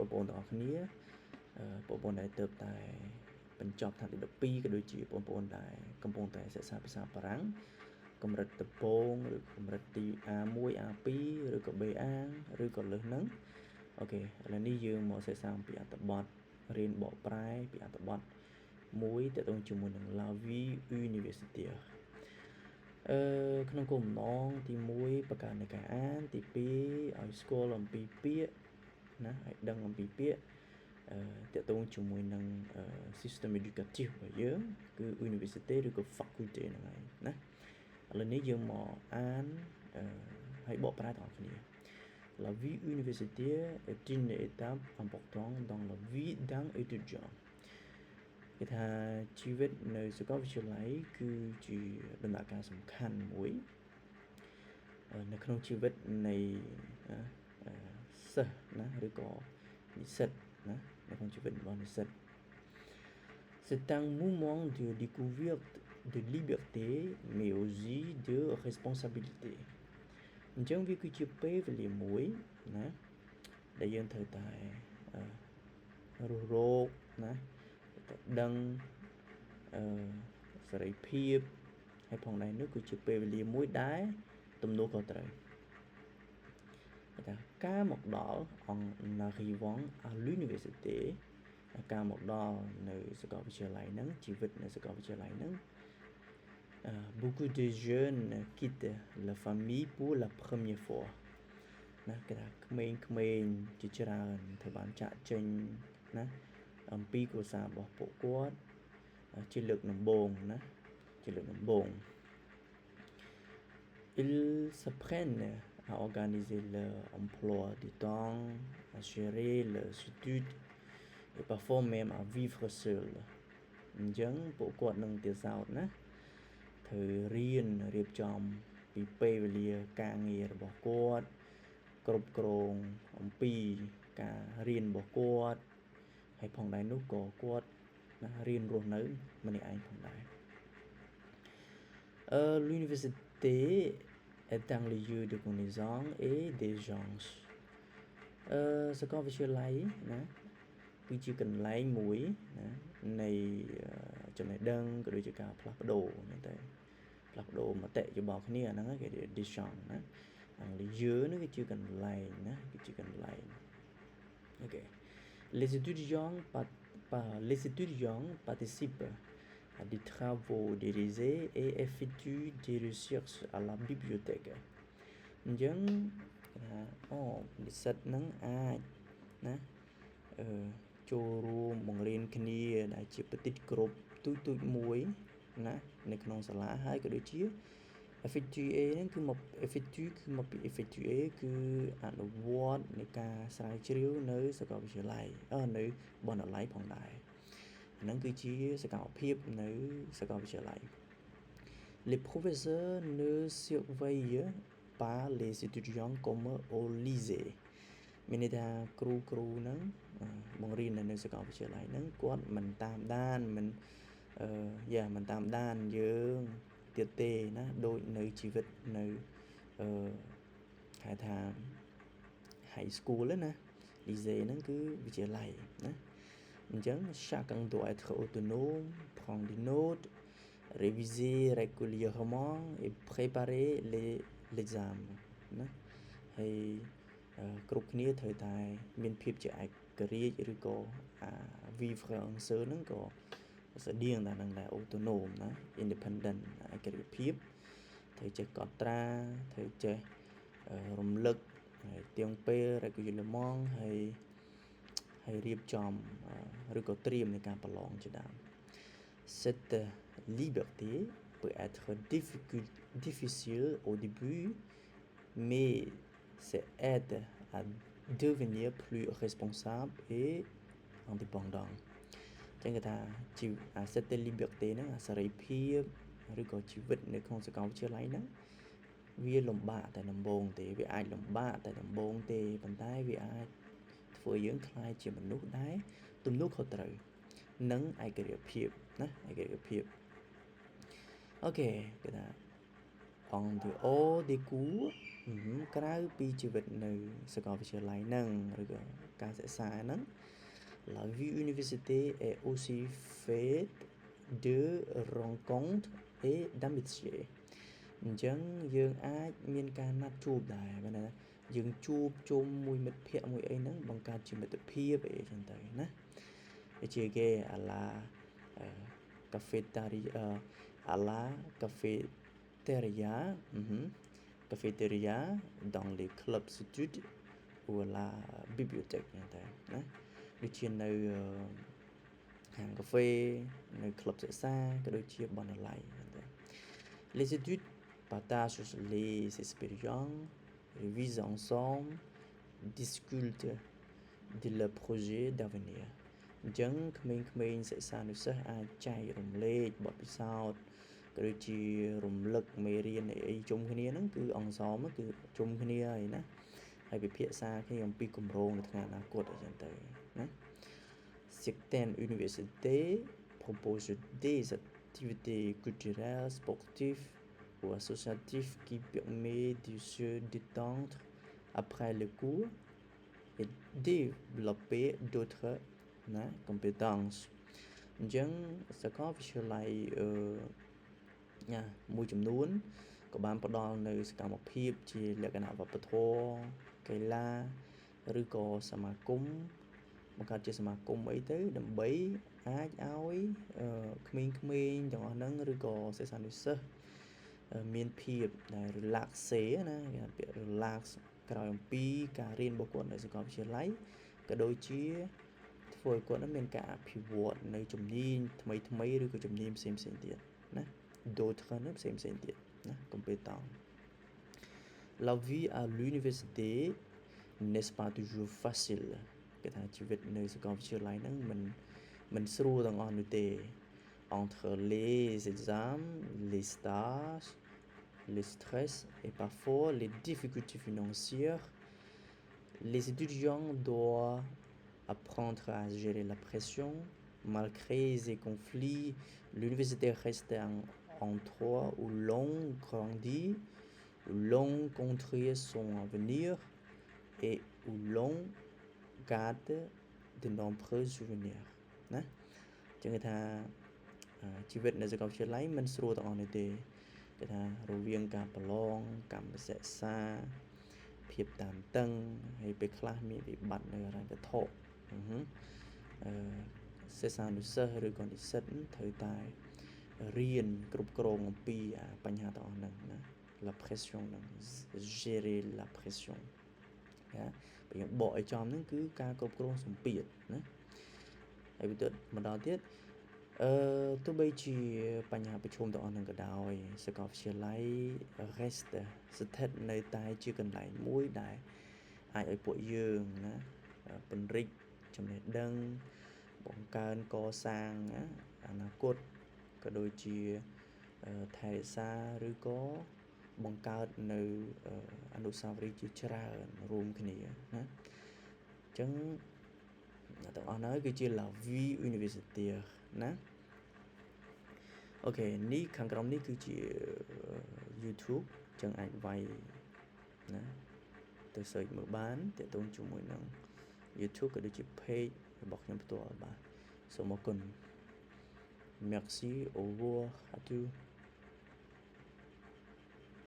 បងប្អូនទាំងអស់គ្នាបងប្អូនដែលទៅតែបញ្ចប់ថ្នាក់ទី12ក៏ដូចជាបងប្អូនដែលកំពុងតែសិក្សាភាសាបារាំងកម្រិតដំបូងឬកម្រិតទី A1 A2 ឬក៏ B1 ឬក៏លើសហ្នឹងអូខេឥឡូវនេះយើងមកសិក្សាអំពីអត្ថបទរៀនបកប្រែពីអត្ថបទមួយទាក់ទងជាមួយនឹង La vie universitaire ក្នុងគោលបំណងទី1បង្កើននៃការអានទី2ឲ្យស្គាល់អំពីពាក្យណាឲ្យដឹងអំពីពាក្យទាក់ទងជាមួយនឹង system educatif របស់យើងគឺ université ឬក៏ faculté ហ្នឹងហើយណាឥឡូវនេះយើងមកអានឲ្យបកប្រែទាំងអស់គ្នា La vie universitaire est une étape importante dans la vie d'un étudiant គេថាជីវិតនៅសាកលវិទ្យាល័យគឺជាដំណាក់កាលសំខាន់មួយនៅក្នុងជីវិតនៃសិស្សណាឬក៏និស្សិតណានៅក្នុងជីវិតរបស់និស្សិត C'est un moment de découverte de liberté mais aussi de responsabilité អញ្ចឹងវាគឺជាពេលវេលាមួយណាដែលយើងត្រូវតែរស់រោគណាទៅដឹងសេរីភាពហើយផងដែរនោះគឺជាពេលវេលាមួយដែលទំនួលខុសត្រូវតែការមកដល់ en arrivant à l'université ការមកដល់នៅសាកលវិទ្យាល័យហ្នឹងជីវិតនៅសាកលវិទ្យាល័យហ្នឹងbeaucoup de jeunes quittent la famille pour la première fois ណាគេថាក្មេងៗជាច្រើនត្រូវបានចាក់ចេញណាអំពីគ្រួសាររបស់ពួកគាត់ជាលើកដំបូងណាជាលើកដំបូង Ils s'apprennent à organiser leur emploi du temps à gérer leurs études et parfois même à vivre seul អញ្ចឹងពួកគាត់នឹងទៅសោតណាត្រូវរៀនរៀបចំពីពេលវេលាការងាររបស់គាត់គ្រប់គ្រងអំពីការរៀនរបស់គាត់ហើយផងដែរនោះក៏គាត់ណារៀនរស់នៅម្នាក់ឯងផងដែរ l'université est un lieu de connaissance et d'échange សាកលវិទ្យាល័យណាគឺជាកន្លែងមួយណានៃចំណេះដឹងក៏ដូចជាការផ្លាស់ប្ដូរហ្នឹងតែផ្លាស់ប្ដូរមតិយោបល់គ្នាហ្នឹងគេ d'échange ណាlieu នេះគឺជាកន្លែងណាគឺជាកន្លែង OK les étudiants participent à des travaux dirigés et effectuent des recherches à la bibliothèque អញ្ចឹងនិស្សិតហ្នឹងអាចណាចូលរួមបង្រៀនគ្នាដែលជាប្រតិទគ្រប់ទូចមួយណានៅក្នុងសាលាហើយក៏ដូចជា effectuer ហ្នឹងគឺមក effectuer គឺមកពី effectuer គឺអនុវត្តនៃការស្រាវជ្រាវនៅសាកលវិទ្យាល័យនៅបណ្ណាល័យផងដែរហ្នឹងគឺជាសកម្មភាពនៅសាកលវិទ្យាល័យ Les professeurs ne surveillent pas les étudiants comme au lycée មានន័យថាគ្រូហ្នឹងបង្រៀននៅសាកលវិទ្យាល័យហ្នឹងគាត់មិនតាមដានមិនមិនតាមដានយើងទៀតទេណាដូចនៅជីវិតនៅហៅថា high school ណា lycée ហ្នឹងគឺវិទ្យាល័យណាអញ្ចឹង chacun doit être autonome prendre des notes réviser régulièrement et préparer l'examen ណាហើយគ្រប់គ្នាត្រូវតែមានភាពជាឯករាជ្យឬក៏vivre en seul ហ្នឹងក៏ស្តៀងតែនឹងដែរ autonome ណា independent ឯករាជ្យភាពត្រូវចេះកត់ត្រាត្រូវចេះរំលឹកហើយទៀងពេល régulièrement ហើយរៀបចំឬក៏ត្រៀមในការប្រឡងជាដើម Cette liberté peut être difficile au début mais ça aide à devenir plus responsable et indépendant ចឹងគេថាcette liberté ហ្នឹងសេរីភាពឬក៏ជីវិតនៅក្នុងសាកលវិទ្យាល័យហ្នឹងវាលំបាកតែដំបូងទេវាអាចលំបាកតែដំបូងទេប៉ុន្តែវាអាចធ្វើយើងក្លាយជាមនុស្សដែលទំនួលខុសត្រូវនិងឯករាជ្យភាពណាឯករាជ្យភាពអូខេគេថា En dehors des cours ក្រៅពីជីវិតនៅសាកលវិទ្យាល័យហ្នឹងឬក៏ការសិក្សាហ្នឹង La vie université est aussi faite de rencontres et d'amitié អញ្ចឹងយើងអាចមានការណាត់ជួបដែរមែនទេយើងជួបជុំមួយមិត្តភ័ក្តិមួយអីហ្នឹងបង្កើតជាមិត្តភាពអីចឹងទៅណាដូចជាគេà la cafétéria à la cafétéria cafétéria dans les clubs d'études ou à la bibliothèque ចឹងទៅណាដូចជានៅហាងកាហ្វេនៅក្លឹបសិក្សាក៏ដូចជាបណ្ណាល័យចឹងទៅ Les études partagent les expériences, révisent ensemble, discutent de leurs projets d'avenir អញ្ចឹងក្មេងៗសិក្សានុសិស្សអាចចែករំលែកបទពិសោធន៍ក៏ដូចជារំលឹកមេរៀនអីជុំគ្នាហ្នឹងគឺអង្គសមគឺជុំគ្នាហើយណាហើយពិភាក្សាគ្នាអំពីគម្រោងនៅថ្ងៃអនាគតអីចឹងទៅណា Certaines universités proposent des activités culturelles, sportives ou associatives qui permettent de se détendre après le cours et développer d'autres compétences អញ្ចឹងសាកលវិទ្យាល័យមួយចំនួនក៏បានផ្ដល់នៅសកម្មភាពជាលក្ខណៈវប្បធម៌កីឡាឬក៏សមាគមបង្កើតជាសមាគមអីទៅដើម្បីអាចឲ្យក្មេងៗទាំងអស់ហ្នឹងឬក៏សិស្សានុសិស្សមានភាពដែល relaxé ណាគេពាក្យ relax ក្រោយអំពីការរៀនរបស់គាត់នៅសាកលវិទ្យាល័យក៏ដូចជាធ្វើឲ្យគាត់មានការអភិវឌ្ឍនៅជំនាញថ្មីឬក៏ជំនាញផ្សេងៗទៀតណា d'autres ហ្នឹងផ្សេងៗទៀតណា compétence La vie à l'université n'est pas toujours facile គេថាជីវិតនៅសាកលវិទ្យាល័យហ្នឹងមិនស្រួលទាំងអស់នោះទេ entre les examens les stages le stress et parfois les difficultés financières les étudiants doivent apprendre à gérer la pression malgré ces conflits l'université reste un endroit où l'on grandit où l'on construit son avenir et où l'on garde de nombreux souvenirs ណាចឹងគេថាជីវិតនៅសាកលវិទ្យាល័យមិនស្រួលទាំងអស់នេះទេគេថារវាងការប្រឡងកម្មសិក្សាភាពតានតឹងហើយពេលខ្លះមានវិបត្តិនៅហិរញ្ញវត្ថុសិស្សានុសិស្សឬក៏និស្សិតត្រូវតែរៀនគ្រប់គ្រងអំពីបញ្ហាទាំងអស់ហ្នឹងណា la pression ហ្នឹង gérer la pression ណាបើយើងបកឲ្យចំហ្នឹងគឺការគ្រប់គ្រងសម្ពាធណាហើយបន្តទៀតទោះបីជាបញ្ហាប្រឈមទាំងអស់ហ្នឹងក៏ដោយសាកលវិទ្យាល័យ rest ស្ថិតនៅតែជាកន្លែងមួយដែលអាចឲ្យពួកយើងណាពង្រីកចំណេះដឹងបង្កើនកសាងអនាគតក៏ដូចជាថែរក្សាឬក៏បង្កើតនៅអនុស្សាវរីយ៍ជាច្រើនរួមគ្នាណាអញ្ចឹងទាំងអស់ហ្នឹងគឺជា la vie universitaire ណាអូខេនេះខាងក្រោមនេះគឺជា YouTube អញ្ចឹងអាចវាយណាទៅ search មើលបានទាក់ទងជាមួយនឹង YouTube ក៏ដូចជា page របស់ខ្ញុំផ្ទាល់បាទសូមអរគុណ Merci au revoir à tous